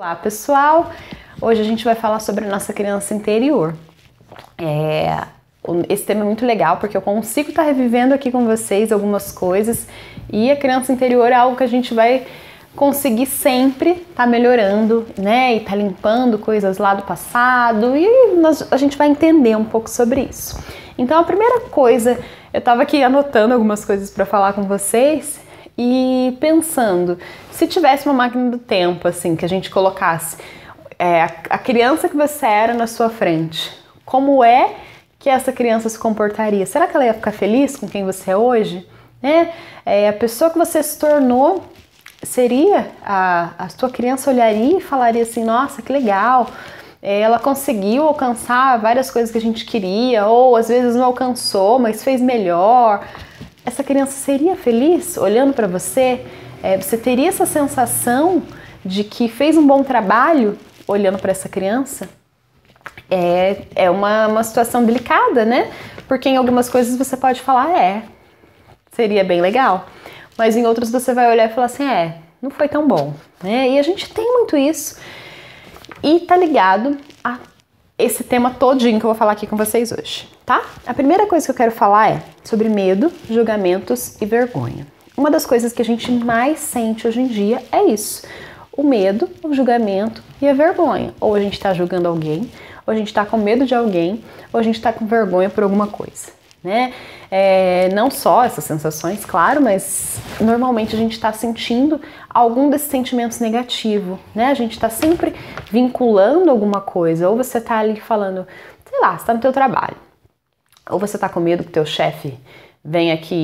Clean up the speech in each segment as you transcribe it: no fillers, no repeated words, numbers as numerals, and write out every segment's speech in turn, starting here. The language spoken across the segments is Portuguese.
Olá pessoal, hoje a gente vai falar sobre a nossa criança interior. Esse tema é muito legal porque eu consigo estar revivendo aqui com vocês algumas coisas e a criança interior é algo que a gente vai conseguir sempre estar melhorando, né? E estar limpando coisas lá do passado e a gente vai entender um pouco sobre isso. Então a primeira coisa, eu estava aqui anotando algumas coisas para falar com vocês e pensando, se tivesse uma máquina do tempo, assim, que a gente colocasse a criança que você era na sua frente, como é que essa criança se comportaria? Será que ela ia ficar feliz com quem você é hoje? Né? A pessoa que você se tornou seria, a sua criança olharia e falaria assim, nossa, que legal, ela conseguiu alcançar várias coisas que a gente queria, ou às vezes não alcançou, mas fez melhor. Essa criança seria feliz olhando para você? Você teria essa sensação de que fez um bom trabalho olhando para essa criança? É uma situação delicada, né? Porque em algumas coisas você pode falar, seria bem legal. Mas em outras você vai olhar e falar assim, não foi tão bom, né? E a gente tem muito isso. E tá ligado a esse tema todinho que eu vou falar aqui com vocês hoje, tá? A primeira coisa que eu quero falar é sobre medo, julgamentos e vergonha. Uma das coisas que a gente mais sente hoje em dia é isso. O medo, o julgamento e a vergonha. Ou a gente tá julgando alguém, ou a gente tá com medo de alguém, ou a gente tá com vergonha por alguma coisa, né? Não só essas sensações, claro, mas normalmente a gente está sentindo algum desses sentimentos negativos, né? A gente está sempre vinculando alguma coisa, ou você está ali falando, sei lá, você está no teu trabalho, ou você está com medo que o teu chefe venha aqui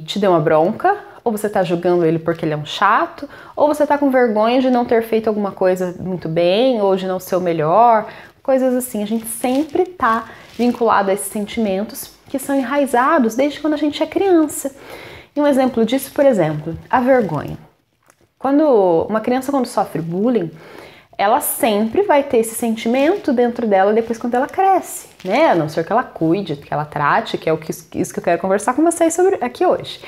e te dê uma bronca, ou você está julgando ele porque ele é um chato, ou você está com vergonha de não ter feito alguma coisa muito bem, ou de não ser o melhor, coisas assim. A gente sempre está vinculado a esses sentimentos que são enraizados desde quando a gente é criança. E um exemplo disso, por exemplo, a vergonha. Uma criança quando sofre bullying, ela sempre vai ter esse sentimento dentro dela depois quando ela cresce, né? A não ser que ela cuide, que ela trate, que é isso que eu quero conversar com vocês sobre aqui hoje.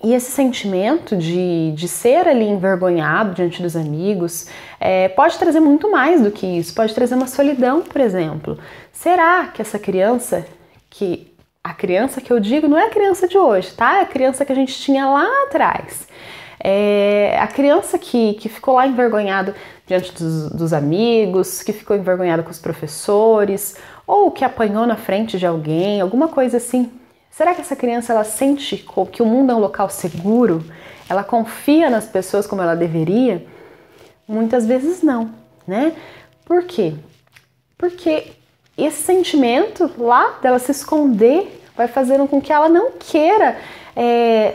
E esse sentimento de ser ali envergonhado diante dos amigos pode trazer muito mais do que isso, pode trazer uma solidão, por exemplo. Será que essa criança, a criança que eu digo não é a criança de hoje, tá? É a criança que a gente tinha lá atrás. A criança que ficou lá envergonhado diante dos amigos, que ficou envergonhado com os professores, ou que apanhou na frente de alguém, alguma coisa assim. Será que essa criança ela sente que o mundo é um local seguro? Ela confia nas pessoas como ela deveria? Muitas vezes não, né? Por quê? Porque esse sentimento lá dela se esconder vai fazendo com que ela não queira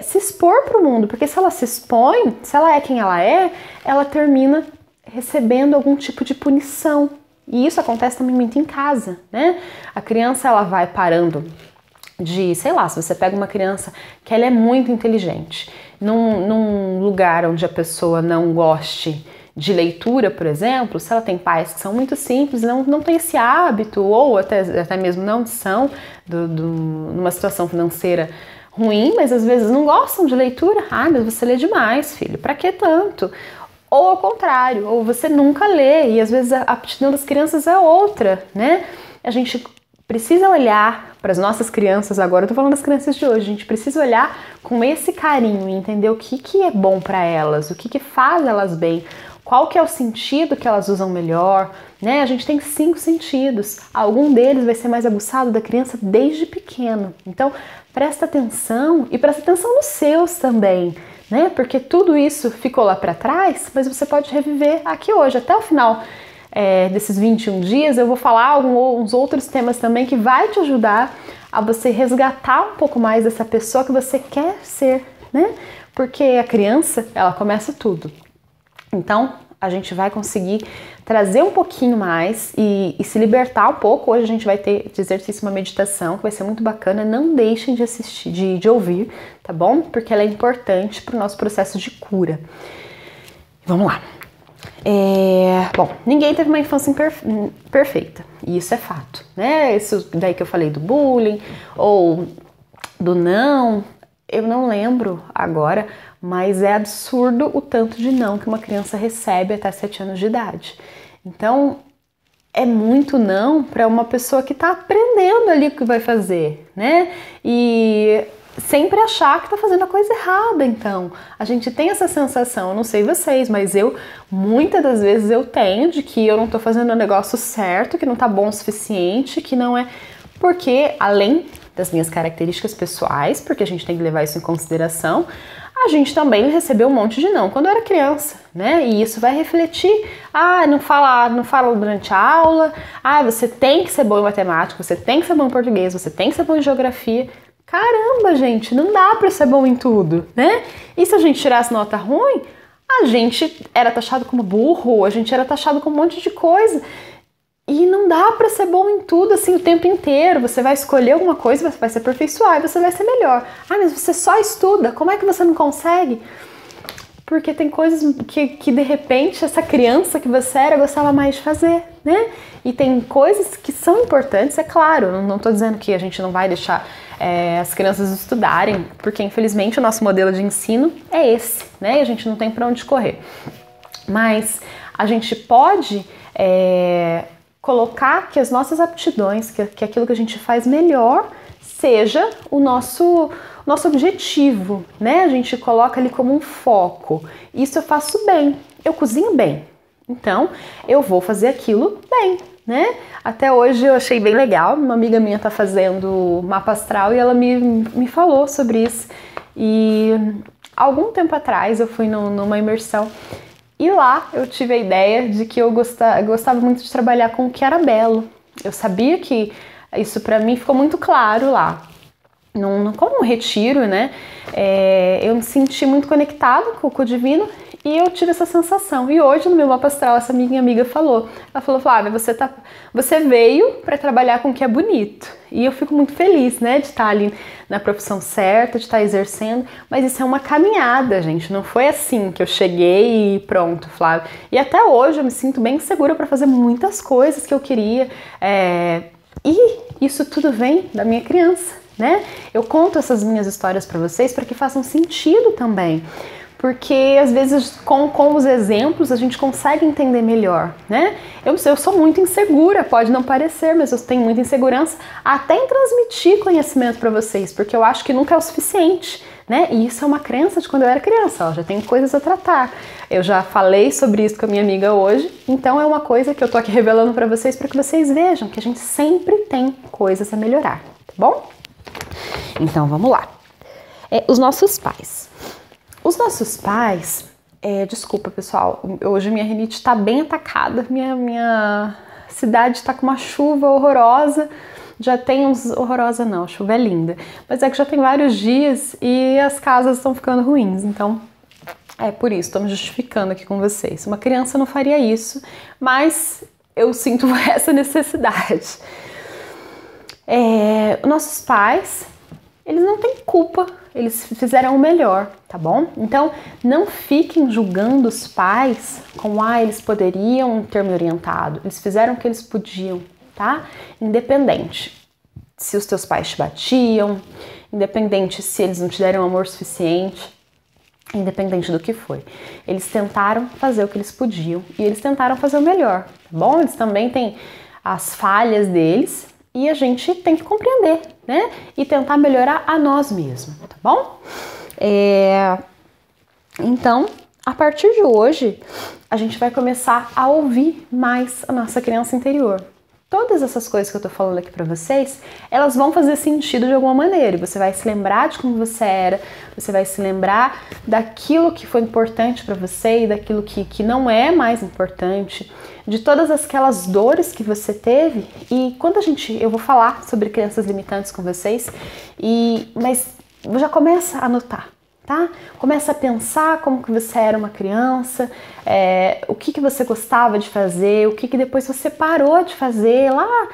se expor para o mundo, porque se ela se expõe, se ela é quem ela termina recebendo algum tipo de punição. E isso acontece também muito em casa, né? A criança ela vai parando sei lá, se você pega uma criança que ela é muito inteligente, num lugar onde a pessoa não goste de leitura, por exemplo, se ela tem pais que são muito simples, não tem esse hábito, ou até mesmo não são, numa situação financeira ruim, mas às vezes não gostam de leitura, mas você lê demais, filho, pra que tanto? Ou ao contrário, ou você nunca lê, e às vezes a aptidão das crianças é outra, né? A gente precisa olhar para as nossas crianças agora, eu tô falando das crianças de hoje, a gente precisa olhar com esse carinho e entender o que é bom para elas, o que faz elas bem, qual que é o sentido que elas usam melhor, né? A gente tem 5 sentidos, algum deles vai ser mais aguçado da criança desde pequeno, então presta atenção e presta atenção nos seus também, né? Porque tudo isso ficou lá para trás, mas você pode reviver aqui hoje, até o final desses 21 dias, eu vou falar uns outros temas também que vai te ajudar a você resgatar um pouco mais dessa pessoa que você quer ser, né? Porque a criança, ela começa tudo. Então, a gente vai conseguir trazer um pouquinho mais e se libertar um pouco. Hoje a gente vai ter de exercício uma meditação que vai ser muito bacana. Não deixem de assistir, de ouvir, tá bom? Porque ela é importante para o nosso processo de cura. Vamos lá. Bom, ninguém teve uma infância perfeita, e isso é fato, né? Isso daí que eu falei do bullying, ou do não, eu não lembro agora, mas é absurdo o tanto de não que uma criança recebe até 7 anos de idade. Então, é muito não para uma pessoa que está aprendendo ali o que vai fazer, né? E sempre achar que está fazendo a coisa errada. Então, a gente tem essa sensação, eu não sei vocês, mas muitas das vezes eu tenho de que eu não estou fazendo o negócio certo, que não está bom o suficiente, que não é... Porque, além das minhas características pessoais, porque a gente tem que levar isso em consideração, a gente também recebeu um monte de não quando eu era criança, né? E isso vai refletir, não fala durante a aula, você tem que ser bom em matemática, você tem que ser bom em português, você tem que ser bom em geografia. Caramba, gente, não dá pra ser bom em tudo, né? E se a gente tirasse nota ruim, a gente era taxado como burro, a gente era taxado com um monte de coisa. E não dá pra ser bom em tudo assim o tempo inteiro. Você vai escolher alguma coisa, você vai se aperfeiçoar e você vai ser melhor. Mas você só estuda, como é que você não consegue? Porque tem coisas que de repente essa criança que você era gostava mais de fazer, né? E tem coisas que são importantes, é claro, não tô dizendo que a gente não vai deixar as crianças estudarem, porque infelizmente o nosso modelo de ensino é esse, né? E a gente não tem pra onde correr. Mas a gente pode colocar que as nossas aptidões, que aquilo que a gente faz melhor, seja o nosso objetivo, né? A gente coloca ali como um foco. Isso eu faço bem, eu cozinho bem, então eu vou fazer aquilo bem, né? Até hoje eu achei bem legal, uma amiga minha tá fazendo mapa astral e ela me falou sobre isso. E algum tempo atrás eu fui numa imersão e lá eu tive a ideia de que eu gostava muito de trabalhar com o que era belo. Eu sabia que isso pra mim ficou muito claro lá. Como um retiro, né? Eu me senti muito conectada com o divino e eu tive essa sensação. E hoje no meu mapa astral essa minha amiga falou. Ela falou, Flávia, você veio para trabalhar com o que é bonito. E eu fico muito feliz, né? De estar ali na profissão certa, de estar exercendo. Mas isso é uma caminhada, gente. Não foi assim que eu cheguei e pronto, Flávia. E até hoje eu me sinto bem segura para fazer muitas coisas que eu queria. E isso tudo vem da minha criança, né? Eu conto essas minhas histórias para vocês para que façam sentido também, porque às vezes com os exemplos a gente consegue entender melhor, né? Eu sou muito insegura, pode não parecer, mas eu tenho muita insegurança até em transmitir conhecimento para vocês, porque eu acho que nunca é o suficiente, né? E isso é uma crença de quando eu era criança, já tenho coisas a tratar. Eu já falei sobre isso com a minha amiga hoje, então é uma coisa que eu tô aqui revelando para vocês para que vocês vejam que a gente sempre tem coisas a melhorar, tá bom? Então vamos lá. Os nossos pais. Os nossos pais, desculpa pessoal, hoje minha rinite tá bem atacada, minha cidade tá com uma chuva horrorosa, já tem horrorosa não, a chuva é linda, mas é que já tem vários dias e as casas estão ficando ruins, então é por isso, estou me justificando aqui com vocês. Uma criança não faria isso, mas eu sinto essa necessidade. Nossos pais, eles não têm culpa, eles fizeram o melhor, tá bom? Então, não fiquem julgando os pais como, eles poderiam ter me orientado, eles fizeram o que eles podiam, tá? Independente se os teus pais te batiam, independente se eles não te deram amor suficiente, independente do que foi. Eles tentaram fazer o que eles podiam e eles tentaram fazer o melhor, tá bom? Eles também têm as falhas deles, e a gente tem que compreender, né? E tentar melhorar a nós mesmos, tá bom? Então, a partir de hoje, a gente vai começar a ouvir mais a nossa criança interior. Todas essas coisas que eu tô falando aqui pra vocês, elas vão fazer sentido de alguma maneira. Você vai se lembrar de como você era, você vai se lembrar daquilo que foi importante pra você e daquilo que não é mais importante, de todas aquelas dores que você teve. E quando eu vou falar sobre crenças limitantes com vocês, mas já começa a anotar, tá? Começa a pensar como que você era uma criança, o que você gostava de fazer, o que depois você parou de fazer lá.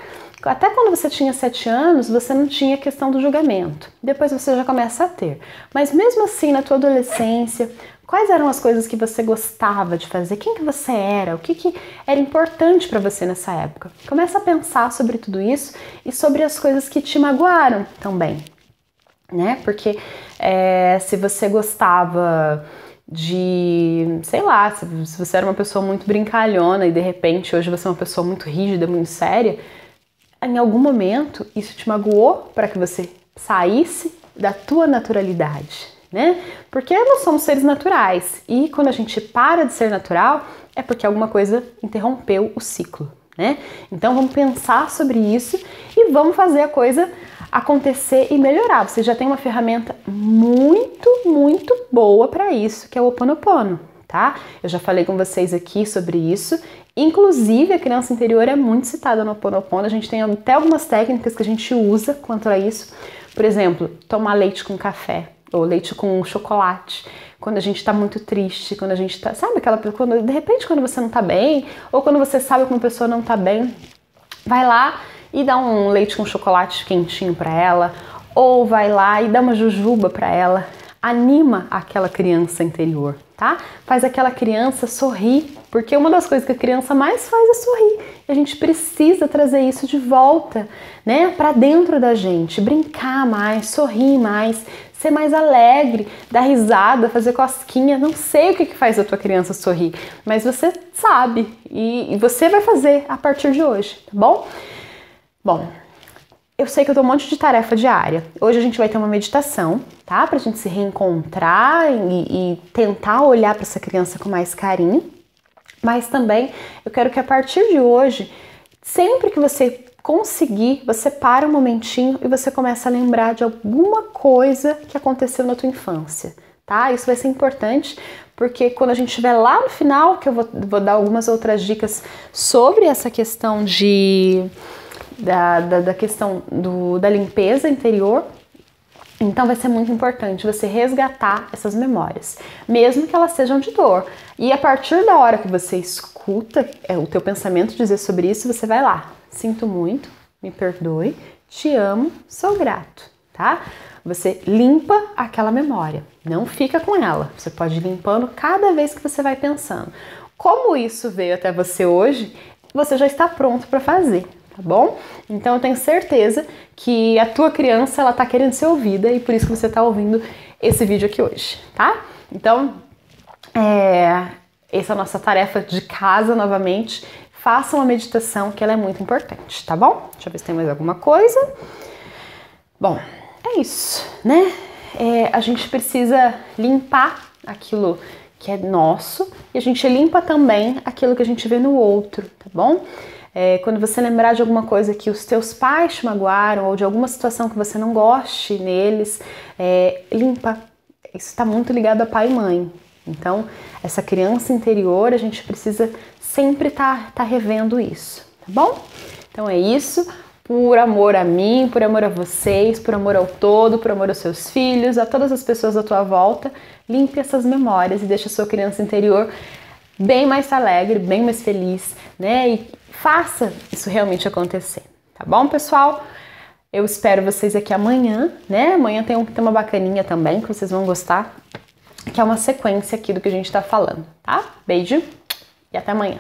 Até quando você tinha 7 anos, você não tinha questão do julgamento. Depois você já começa a ter. Mas mesmo assim, na tua adolescência, quais eram as coisas que você gostava de fazer? Quem que você era? O que era importante para você nessa época? Começa a pensar sobre tudo isso e sobre as coisas que te magoaram também. né? Porque se você gostava de, sei lá, se você era uma pessoa muito brincalhona e de repente hoje você é uma pessoa muito rígida, muito séria, em algum momento isso te magoou para que você saísse da tua naturalidade, né? Porque nós somos seres naturais e quando a gente para de ser natural é porque alguma coisa interrompeu o ciclo, né? Então vamos pensar sobre isso e vamos fazer a coisa acontecer e melhorar. Você já tem uma ferramenta muito boa para isso, que é o Ho Oponopono, tá? Eu já falei com vocês aqui sobre isso. Inclusive, a criança interior é muito citada no Ho Oponopono. A gente tem até algumas técnicas que a gente usa quanto a isso. Por exemplo, tomar leite com café ou leite com chocolate. Quando a gente tá muito triste, quando a gente tá... Sabe aquela... Quando, de repente, quando você não tá bem, ou quando você sabe que uma pessoa não tá bem, vai lá e dá um leite com chocolate quentinho para ela, ou vai lá e dá uma jujuba para ela, anima aquela criança interior, tá? Faz aquela criança sorrir, porque uma das coisas que a criança mais faz é sorrir. E a gente precisa trazer isso de volta, né, para dentro da gente, brincar mais, sorrir mais, ser mais alegre, dar risada, fazer cosquinha, não sei o que faz a tua criança sorrir, mas você sabe e você vai fazer a partir de hoje, tá bom? Bom, eu sei que eu dou um monte de tarefa diária. Hoje a gente vai ter uma meditação, tá? Pra gente se reencontrar e tentar olhar para essa criança com mais carinho. Mas também eu quero que a partir de hoje, sempre que você conseguir, você para um momentinho e você começa a lembrar de alguma coisa que aconteceu na tua infância, tá? Isso vai ser importante, porque quando a gente estiver lá no final, que eu vou dar algumas outras dicas sobre essa questão da questão da limpeza interior, então vai ser muito importante você resgatar essas memórias, mesmo que elas sejam de dor. E a partir da hora que você escuta o teu pensamento dizer sobre isso, você vai lá, sinto muito, me perdoe, te amo, sou grato, tá? Você limpa aquela memória, não fica com ela, você pode ir limpando cada vez que você vai pensando. Como isso veio até você hoje, você já está pronto para fazer. Tá bom? Então eu tenho certeza que a tua criança ela tá querendo ser ouvida e por isso que você tá ouvindo esse vídeo aqui hoje, tá? Então, essa é a nossa tarefa de casa novamente. Faça uma meditação que ela é muito importante, tá bom? Deixa eu ver se tem mais alguma coisa. Bom, é isso, né? A gente precisa limpar aquilo que é nosso e a gente limpa também aquilo que a gente vê no outro, tá bom? Quando você lembrar de alguma coisa que os teus pais te magoaram ou de alguma situação que você não goste neles, limpa. Isso está muito ligado a pai e mãe. Então, essa criança interior, a gente precisa sempre estar revendo isso, tá bom? Então é isso. Por amor a mim, por amor a vocês, por amor ao todo, por amor aos seus filhos, a todas as pessoas à tua volta, limpe essas memórias e deixe a sua criança interior bem mais alegre, bem mais feliz, né? E faça isso realmente acontecer, tá bom, pessoal? Eu espero vocês aqui amanhã, né? Amanhã tem um tema bacaninha também, que vocês vão gostar, que é uma sequência aqui do que a gente tá falando, tá? Beijo e até amanhã.